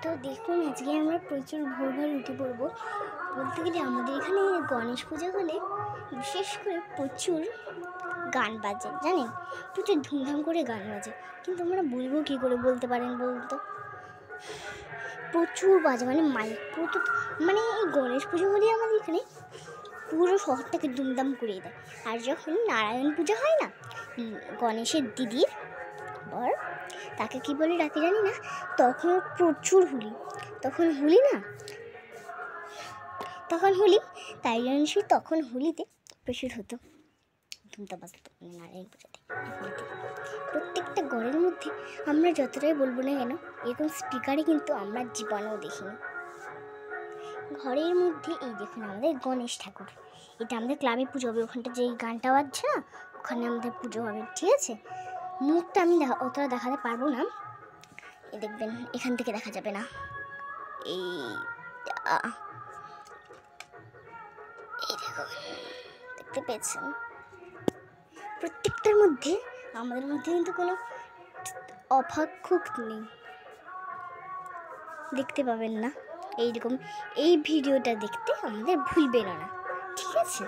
তো দেখুন আজকে আমরা প্রচুর ভোর উঠে পড়বো। বলতে গেলে আমাদের এখানে গণেশ পূজা হলে বিশেষ করে প্রচুর গান বাজে, জানেন, প্রচুর ধুমধাম করে গান বাজে। কিন্তু আমরা বলবো কী করে, বলতে পারেন বলতো? প্রচুর বাজে, মানে মাইক প্রচুর, মানে এই গণেশ পুজো হলে আমাদের এখানে পুরো শহরটাকে ধুমধাম করিয়ে দেয়। আর যখন নারায়ণ পূজা হয় না, গণেশের দিদির বর, তাকে কি বলে ডাকে জানি না, তখন প্রচুর হুলি, তখন হুলি তাই জন্য তখন হুলিতে প্রচুর হতো, ধুমটা বাজতো নারায়ণ পূজাতে হুলিতে। প্রত্যেকটা ঘরের মধ্যে আমরা যতটাই বলবো না কেন, এরকম স্পিকারে কিন্তু আমরা জীবনেও দেখিনি। ঘরের মধ্যে এই দেখুন আমাদের গণেশ ঠাকুর, এটা আমাদের ক্লাবে পুজো হবে, ওখানটা যে গানটা বাজছে না, ওখানে আমাদের পুজো হবে, ঠিক আছে? মুখটা আমি অতটা দেখাতে পারবো না, দেখবেন এখান থেকে দেখা যাবে না। এই দেখুন, দেখতে পেয়েছেন? প্রত্যেকটার মধ্যে আমাদের মধ্যে কিন্তু কোনো অভাক্ষুক নেই, দেখতে পাবেন না। এইরকম এই ভিডিওটা দেখতে আমাদের ভুলবেন না, ঠিক আছে?